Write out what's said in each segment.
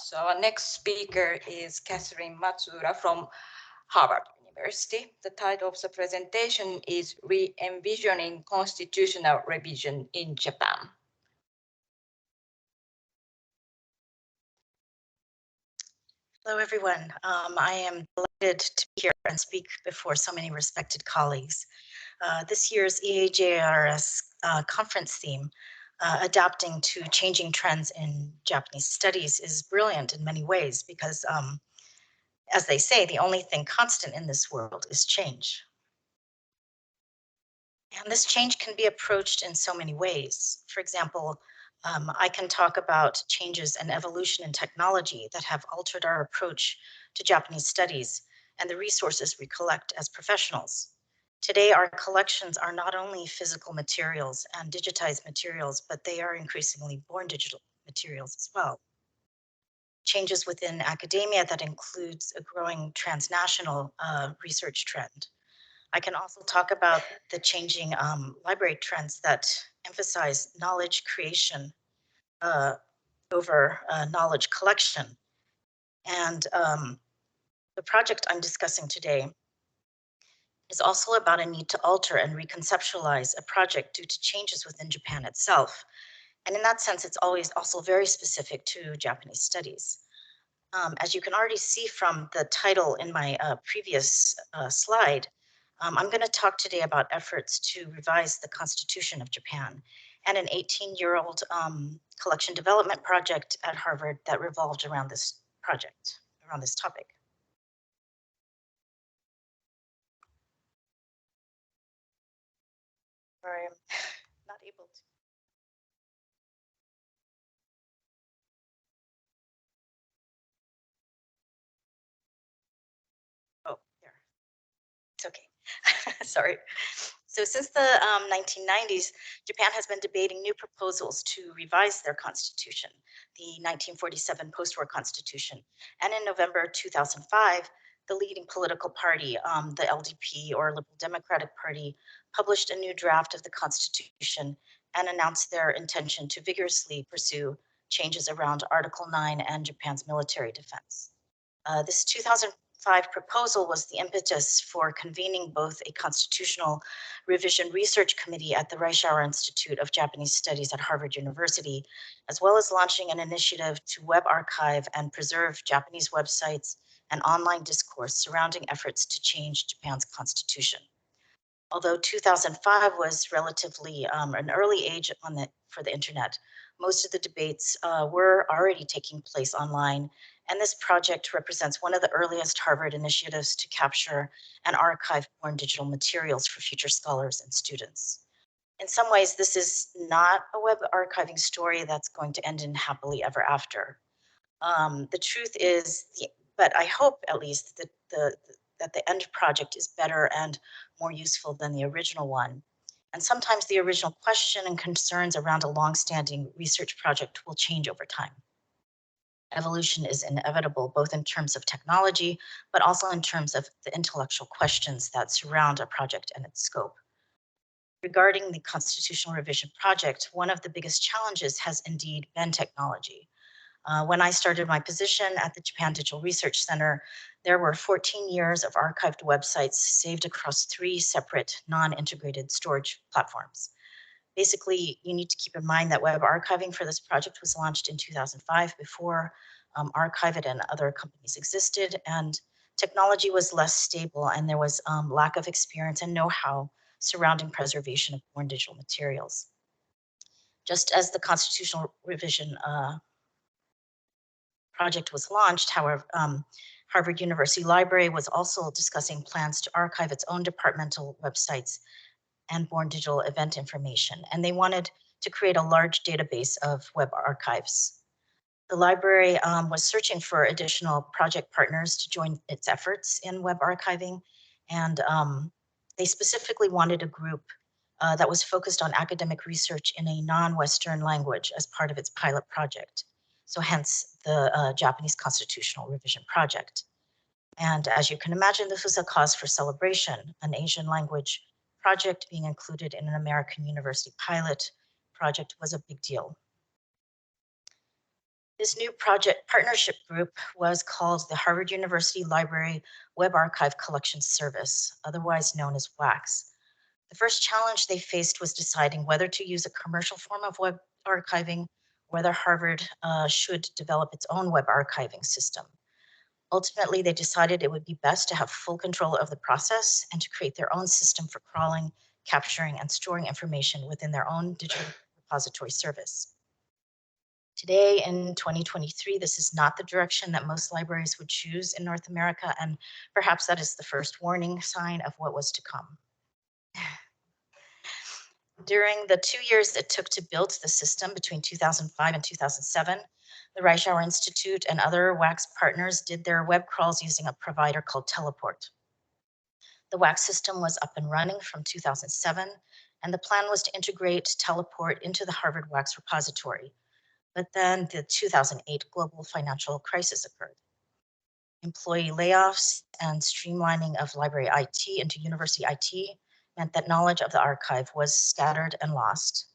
So our next speaker is Katherine Matsuura from Harvard University. The title of the presentation is Re-envisioning Constitutional Revision in Japan. Hello, everyone. I am delighted to be here and speak before so many respected colleagues. This year's EAJRS conference theme, adapting to changing trends in Japanese studies, is brilliant in many ways because, as they say, the only thing constant in this world is change. And this change can be approached in so many ways. For example, I can talk about changes and evolution in technology that have altered our approach to Japanese studies and the resources we collect as professionals. Today, our collections are not only physical materials and digitized materials, but they are increasingly born digital materials as well. Changes within academia that includes a growing transnational research trend. I can also talk about the changing library trends that emphasize knowledge creation over knowledge collection. And the project I'm discussing today is also about a need to alter and reconceptualize a project due to changes within Japan itself. And in that sense, it's always also very specific to Japanese studies. As you can already see from the title in my previous slide, I'm going to talk today about efforts to revise the Constitution of Japan and an 18-year-old collection development project at Harvard that revolved around this project, around this topic. Sorry, I'm not able to. Oh, there. It's okay. Sorry. So since the 1990s, Japan has been debating new proposals to revise their constitution, the 1947 post-war constitution. And in November 2005, the leading political party, the LDP or Liberal Democratic Party, published a new draft of the constitution and announced their intention to vigorously pursue changes around Article 9 and Japan's military defense. This 2005 proposal was the impetus for convening both a constitutional revision research committee at the Reischauer Institute of Japanese Studies at Harvard University, as well as launching an initiative to web archive and preserve Japanese websites and online discourse surrounding efforts to change Japan's constitution. Although 2005 was relatively an early age for the internet, most of the debates were already taking place online, and this project represents one of the earliest Harvard initiatives to capture and archive born digital materials for future scholars and students. In some ways, this is not a web archiving story that's going to end in happily ever after. The truth is, but I hope at least that the end project is better and more useful than the original one. And sometimes the original question and concerns around a longstanding research project will change over time. Evolution is inevitable, both in terms of technology, but also in terms of the intellectual questions that surround a project and its scope. Regarding the constitutional revision project, one of the biggest challenges has indeed been technology. When I started my position at the Japan Digital Research Center, there were 14 years of archived websites saved across 3 separate non-integrated storage platforms. Basically, you need to keep in mind that web archiving for this project was launched in 2005 before Archive.it and other companies existed, and technology was less stable, and there was lack of experience and know-how surrounding preservation of born digital materials. Just as the constitutional revision project was launched, however, Harvard University Library was also discussing plans to archive its own departmental websites and born digital event information, and they wanted to create a large database of web archives. The library was searching for additional project partners to join its efforts in web archiving, and they specifically wanted a group that was focused on academic research in a non-Western language as part of its pilot project. So hence the Japanese Constitutional Revision Project. And as you can imagine, this was a cause for celebration. An Asian language project being included in an American university pilot project was a big deal. This new project partnership group was called the Harvard University Library Web Archive Collection Service, otherwise known as WACS. The first challenge they faced was deciding whether to use a commercial form of web archiving, whether Harvard should develop its own web archiving system. Ultimately, they decided it would be best to have full control of the process and to create their own system for crawling, capturing, and storing information within their own digital repository service. Today, in 2023, this is not the direction that most libraries would choose in North America, and perhaps that is the first warning sign of what was to come. During the 2 years it took to build the system between 2005 and 2007, the Reichauer Institute and other WACS partners did their web crawls using a provider called Teleport. The WACS system was up and running from 2007, and the plan was to integrate Teleport into the Harvard WACS repository. But then the 2008 global financial crisis occurred. Employee layoffs and streamlining of library IT into university IT meant that knowledge of the archive was scattered and lost.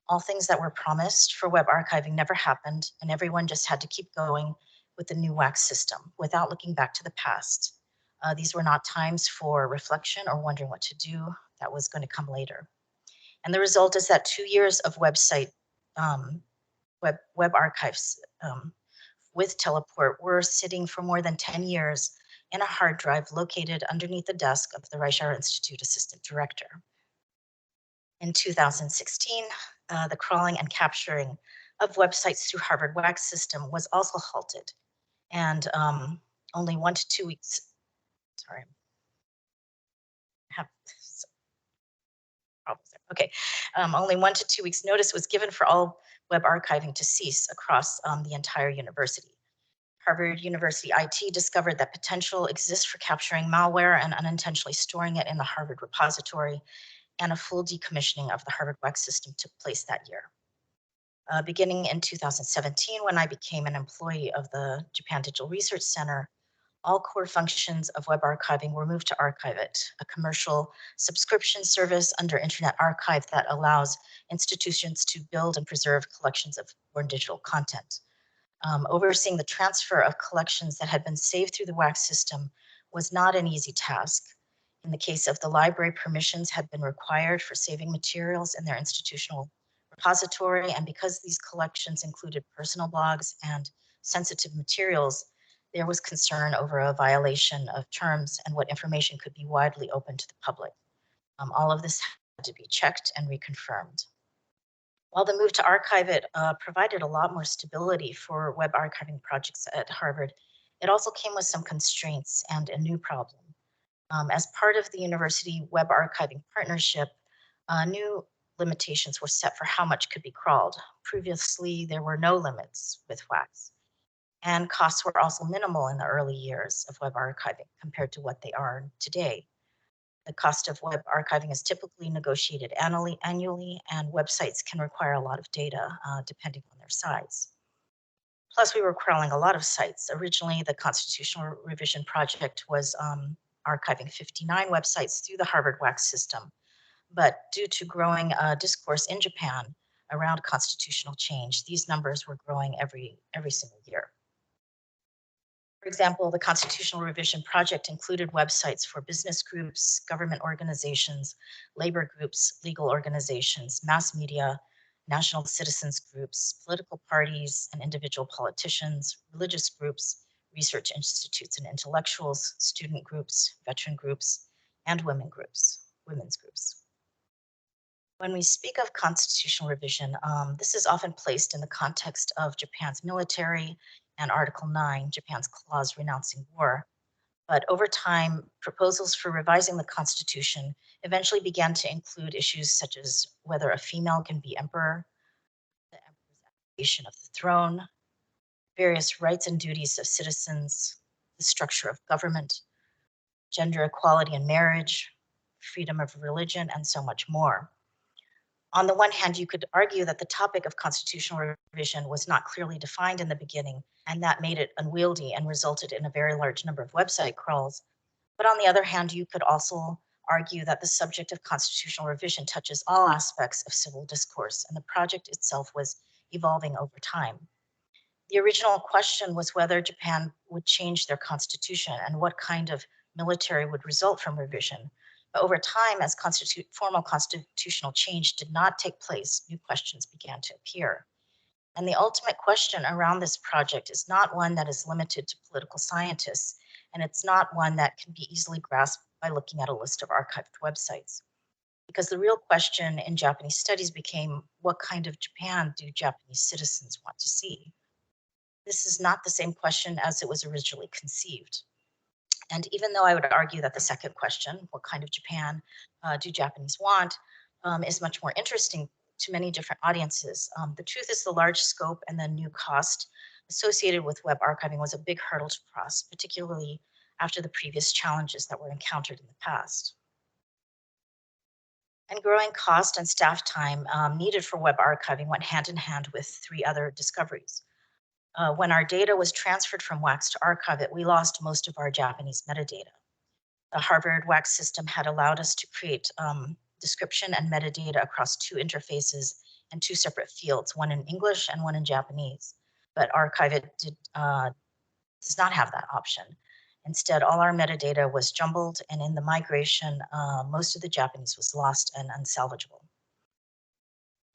All things that were promised for web archiving never happened, and everyone just had to keep going with the new WACS system without looking back to the past. These were not times for reflection or wondering what to do. That was going to come later. And the result is that 2 years of website web archives with Teleport were sitting for more than 10 years in a hard drive located underneath the desk of the Reichauer Institute Assistant Director. In 2016, the crawling and capturing of websites through Harvard WACS system was also halted, and only 1 to 2 weeks, sorry, I have some problems there. Okay, only 1 to 2 weeks notice was given for all web archiving to cease across the entire university. Harvard University IT discovered that potential exists for capturing malware and unintentionally storing it in the Harvard repository, and a full decommissioning of the Harvard WACS system took place that year. Beginning in 2017, when I became an employee of the Japan Digital Research Center, all core functions of web archiving were moved to Archiveit, a commercial subscription service under Internet Archive that allows institutions to build and preserve collections of foreign digital content. Overseeing the transfer of collections that had been saved through the WACS system was not an easy task. In the case of the library, permissions had been required for saving materials in their institutional repository, and because these collections included personal blogs and sensitive materials, there was concern over a violation of terms and what information could be widely open to the public. All of this had to be checked and reconfirmed. While the move to Archiveit provided a lot more stability for web archiving projects at Harvard, it also came with some constraints and a new problem. As part of the university web archiving partnership, new limitations were set for how much could be crawled. Previously, there were no limits with WACS, and costs were also minimal in the early years of web archiving compared to what they are today. The cost of web archiving is typically negotiated annually, and websites can require a lot of data depending on their size. Plus, we were crawling a lot of sites. Originally, the Constitutional Revision Project was archiving 59 websites through the Harvard WACS system. But due to growing discourse in Japan around constitutional change, these numbers were growing every single year. For example, the Constitutional Revision Project included websites for business groups, government organizations, labor groups, legal organizations, mass media, national citizens groups, political parties and individual politicians, religious groups, research institutes and intellectuals, student groups, veteran groups, and women's groups. When we speak of constitutional revision, this is often placed in the context of Japan's military and Article 9, Japan's clause renouncing war. But over time, proposals for revising the Constitution eventually began to include issues such as whether a female can be emperor, the emperor's abdication of the throne, various rights and duties of citizens, the structure of government, gender equality in marriage, freedom of religion, and so much more. On the one hand, you could argue that the topic of constitutional revision was not clearly defined in the beginning, and that made it unwieldy and resulted in a very large number of website crawls. But on the other hand, you could also argue that the subject of constitutional revision touches all aspects of civil discourse, and the project itself was evolving over time. The original question was whether Japan would change their constitution and what kind of military would result from revision. But over time, as formal constitutional change did not take place, new questions began to appear. And the ultimate question around this project is not one that is limited to political scientists, and it's not one that can be easily grasped by looking at a list of archived websites. Because the real question in Japanese studies became, what kind of Japan do Japanese citizens want to see? This is not the same question as it was originally conceived. And even though I would argue that the second question, what kind of Japan do Japanese want, is much more interesting to many different audiences, the truth is the large scope and the new cost associated with web archiving was a big hurdle to cross, particularly after the previous challenges that were encountered in the past. And growing cost and staff time needed for web archiving went hand in hand with three other discoveries. When our data was transferred from WAX to archive it, we lost most of our Japanese metadata. The Harvard WAX system had allowed us to create description and metadata across two interfaces and two separate fields, one in English and one in Japanese. But archive it does not have that option. Instead, all our metadata was jumbled, and in the migration, most of the Japanese was lost and unsalvageable.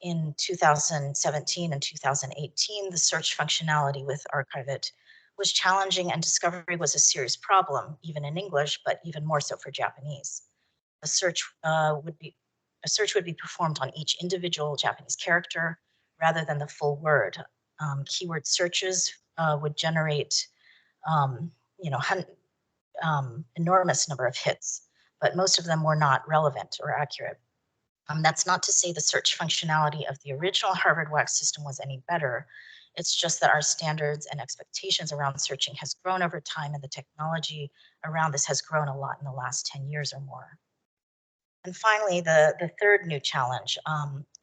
In 2017 and 2018, the search functionality with Archive It was challenging, and discovery was a serious problem, even in English, but even more so for Japanese. A search would be performed on each individual Japanese character rather than the full word. Keyword searches would generate, enormous number of hits, but most of them were not relevant or accurate. That's not to say the search functionality of the original Harvard WAX system was any better. It's just that our standards and expectations around searching has grown over time, and the technology around this has grown a lot in the last 10 years or more. And finally, the third new challenge,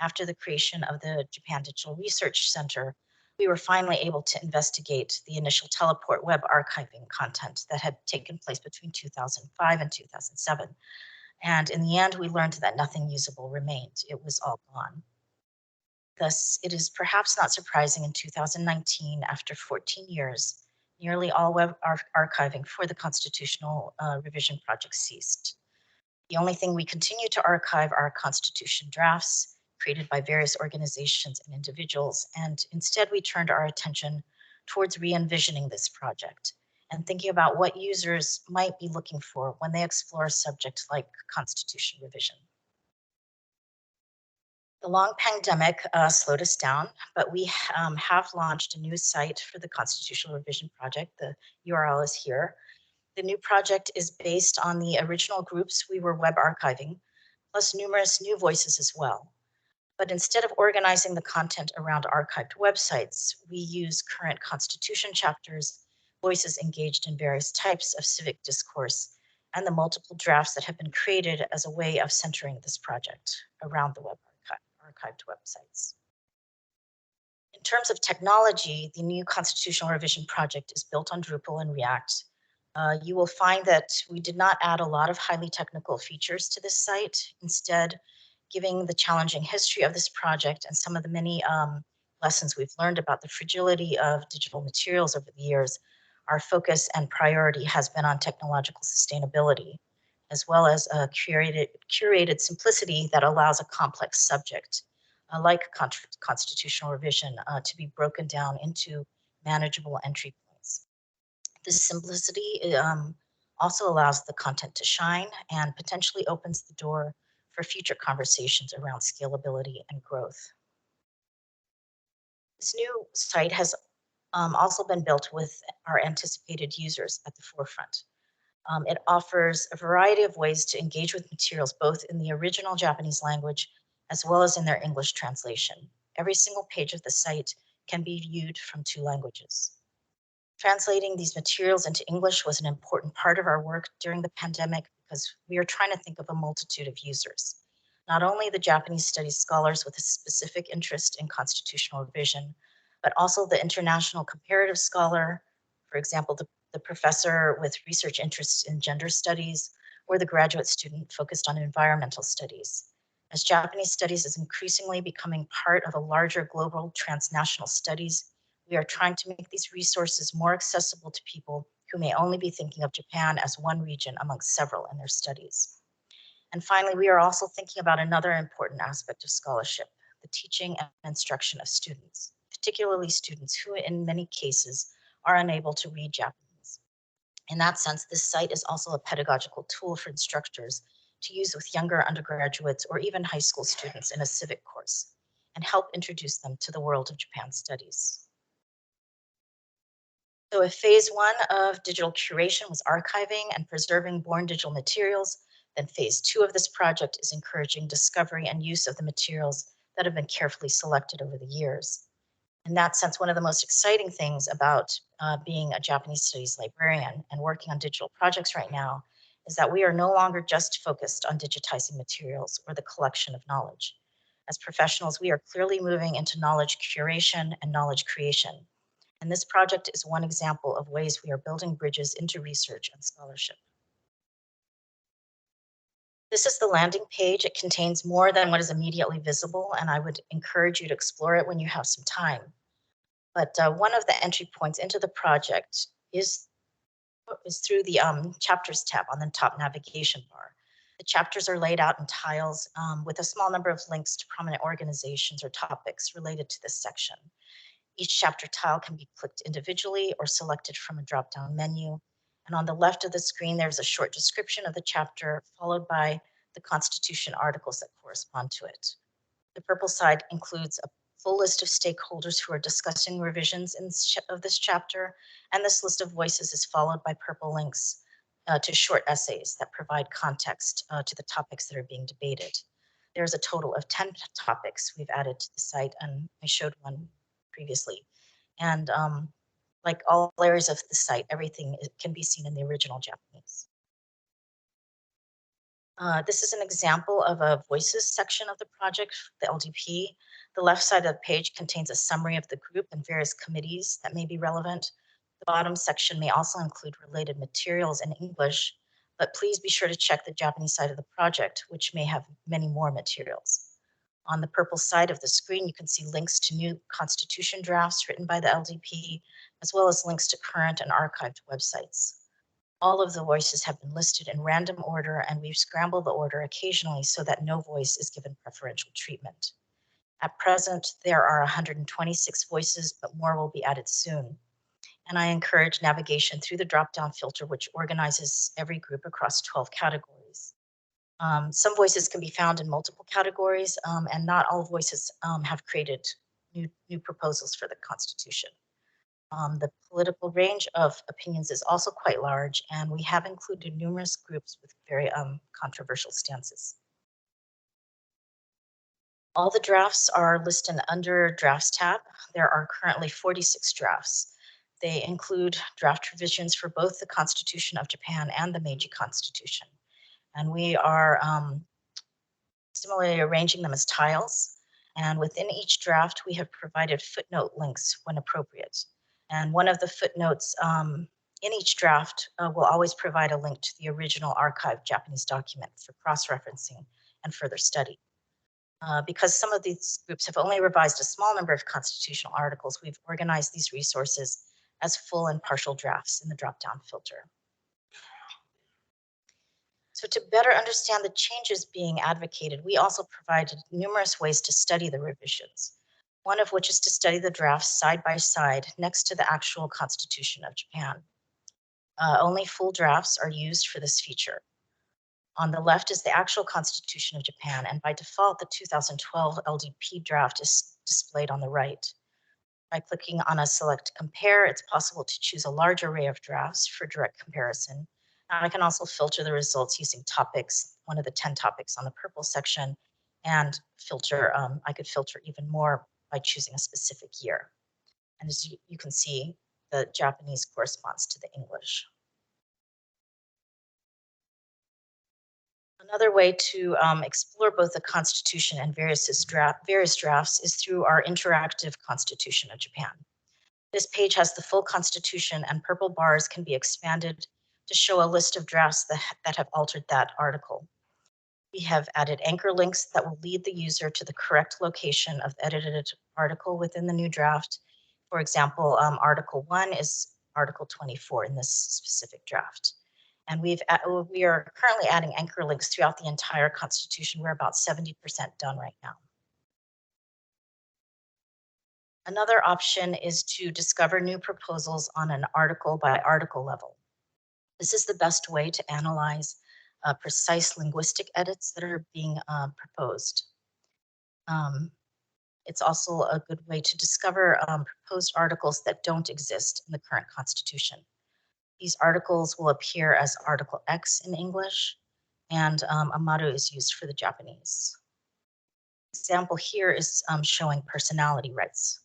after the creation of the Japan Digital Research Center, we were finally able to investigate the initial teleport web archiving content that had taken place between 2005 and 2007. And in the end, we learned that nothing usable remained. It was all gone. Thus, it is perhaps not surprising in 2019, after 14 years, nearly all web archiving for the constitutional revision project ceased. The only thing we continue to archive are constitution drafts created by various organizations and individuals, and instead we turned our attention towards re-envisioning this project and thinking about what users might be looking for when they explore a subject like constitution revision. The long pandemic slowed us down, but we have launched a new site for the Constitutional Revision Project. The URL is here. The new project is based on the original groups we were web archiving, plus numerous new voices as well. But instead of organizing the content around archived websites, we use current Constitution chapters, voices engaged in various types of civic discourse, and the multiple drafts that have been created as a way of centering this project around the archived websites. In terms of technology, the new Constitutional Revision Project is built on Drupal and React. You will find that we did not add a lot of highly technical features to this site. Instead, given the challenging history of this project and some of the many lessons we've learned about the fragility of digital materials over the years, our focus and priority has been on technological sustainability, as well as a curated simplicity that allows a complex subject, like constitutional revision, to be broken down into manageable entry points. This simplicity also allows the content to shine and potentially opens the door for future conversations around scalability and growth. This new site has also been built with our anticipated users at the forefront. It offers a variety of ways to engage with materials, both in the original Japanese language as well as in their English translation. Every single page of the site can be viewed from 2 languages. Translating these materials into English was an important part of our work during the pandemic because we are trying to think of a multitude of users. Not only the Japanese studies scholars with a specific interest in constitutional revision, but also the international comparative scholar, for example, the professor with research interests in gender studies, or the graduate student focused on environmental studies. As Japanese studies is increasingly becoming part of a larger global transnational studies, We are trying to make these resources more accessible to people who may only be thinking of Japan as one region amongst several in their studies. And finally, we are also thinking about another important aspect of scholarship, the teaching and instruction of students, particularly students who in many cases are unable to read Japanese. In that sense, this site is also a pedagogical tool for instructors to use with younger undergraduates or even high school students in a civic course and help introduce them to the world of Japan studies. So if phase 1 of digital curation was archiving and preserving born digital materials, then phase 2 of this project is encouraging discovery and use of the materials that have been carefully selected over the years. In that sense, one of the most exciting things about being a Japanese studies librarian and working on digital projects right now is that we are no longer just focused on digitizing materials or the collection of knowledge. As professionals, we are clearly moving into knowledge curation and knowledge creation. And this project is one example of ways we are building bridges into research and scholarship. This is the landing page. It contains more than what is immediately visible, and I would encourage you to explore it when you have some time. But one of the entry points into the project is through the chapters tab on the top navigation bar. The chapters are laid out in tiles with a small number of links to prominent organizations or topics related to this section. Each chapter tile can be clicked individually or selected from a drop-down menu. And on the left of the screen, there's a short description of the chapter, followed by the Constitution articles that correspond to it. The purple side includes a full list of stakeholders who are discussing revisions of this chapter, and this list of voices is followed by purple links to short essays that provide context to the topics that are being debated. There's a total of 10 topics we've added to the site, and I showed one previously. And like all areas of the site, everything can be seen in the original Japanese. This is an example of a voices section of the project, the LDP. The left side of the page contains a summary of the group and various committees that may be relevant. The bottom section may also include related materials in English, but please be sure to check the Japanese side of the project, which may have many more materials. On the purple side of the screen, you can see links to new constitution drafts written by the LDP, as well as links to current and archived websites. All of the voices have been listed in random order, and we've scrambled the order occasionally so that no voice is given preferential treatment. At present, there are 126 voices, but more will be added soon. And I encourage navigation through the drop-down filter, which organizes every group across 12 categories. Some voices can be found in multiple categories, and not all voices have created new proposals for the Constitution. The political range of opinions is also quite large, and we have included numerous groups with very controversial stances. All the drafts are listed under Drafts tab. There are currently 46 drafts. They include draft revisions for both the Constitution of Japan and the Meiji Constitution. And we are similarly arranging them as tiles. And within each draft, we have provided footnote links when appropriate. And one of the footnotes in each draft will always provide a link to the original archived Japanese document for cross-referencing and further study. Because some of these groups have only revised a small number of constitutional articles, we've organized these resources as full and partial drafts in the drop-down filter. So to better understand the changes being advocated, we also provided numerous ways to study the revisions, one of which is to study the drafts side by side next to the actual Constitution of Japan. Only full drafts are used for this feature. On the left is the actual Constitution of Japan, and by default, the 2012 LDP draft is displayed on the right. By clicking on a select compare, it's possible to choose a large array of drafts for direct comparison. And I can also filter the results using topics, one of the 10 topics on the purple section, and filter, I could filter even more by choosing a specific year. And as you can see, the Japanese corresponds to the English. Another way to explore both the Constitution and various drafts is through our interactive Constitution of Japan. This page has the full Constitution, and purple bars can be expanded to show a list of drafts that have altered that article. We have added anchor links that will lead the user to the correct location of the edited article within the new draft. For example, Article 1 is Article 24 in this specific draft. And we are currently adding anchor links throughout the entire Constitution. We're about 70% done right now. Another option is to discover new proposals on an article by article level. This is the best way to analyze precise linguistic edits that are being proposed. It's also a good way to discover proposed articles that don't exist in the current Constitution. These articles will appear as Article X in English, and Amaru is used for the Japanese. Example here is showing personality rights.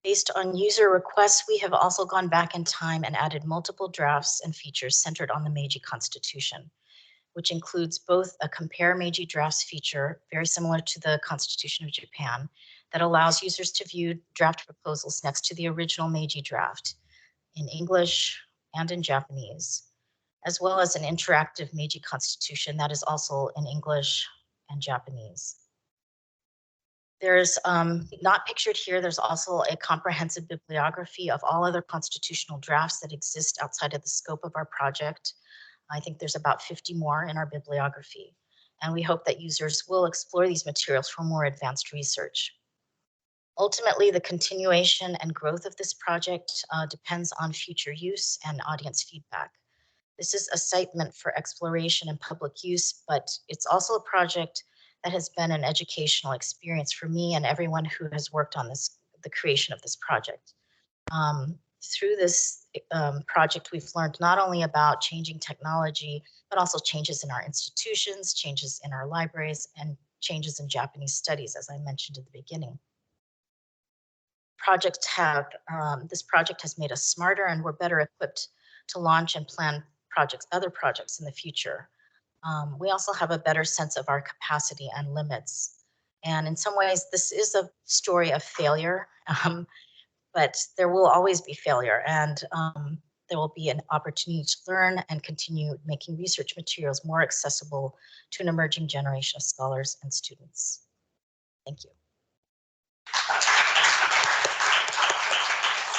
Based on user requests, we have also gone back in time and added multiple drafts and features centered on the Meiji Constitution, which includes both a compare Meiji drafts feature, very similar to the Constitution of Japan, that allows users to view draft proposals next to the original Meiji draft in English and in Japanese, as well as an interactive Meiji Constitution that is also in English and Japanese. There's not pictured here, there's also a comprehensive bibliography of all other constitutional drafts that exist outside of the scope of our project. I think there's about 50 more in our bibliography, and we hope that users will explore these materials for more advanced research. Ultimately, the continuation and growth of this project depends on future use and audience feedback. This is a site meant for exploration and public use, but it's also a project that has been an educational experience for me and everyone who has worked on the creation of this project. Through this project, we've learned not only about changing technology, but also changes in our institutions, changes in our libraries, and changes in Japanese studies, as I mentioned at the beginning. This project has made us smarter, and we're better equipped to launch and plan other projects in the future. We also have a better sense of our capacity and limits. And in some ways, this is a story of failure, but there will always be failure, and there will be an opportunity to learn and continue making research materials more accessible to an emerging generation of scholars and students. Thank you.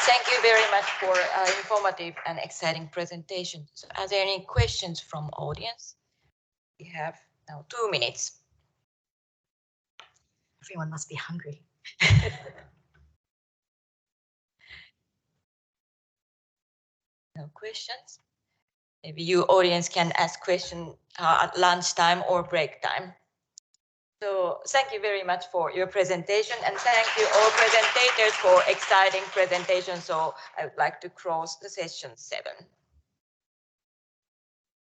Thank you very much for informative and exciting presentation. So are there any questions from audience? We have now 2 minutes. Everyone must be hungry. No questions? Maybe you audience can ask questions at lunchtime or break time. So thank you very much for your presentation, and thank you all presentators for exciting presentations. So I would like to close the session 7.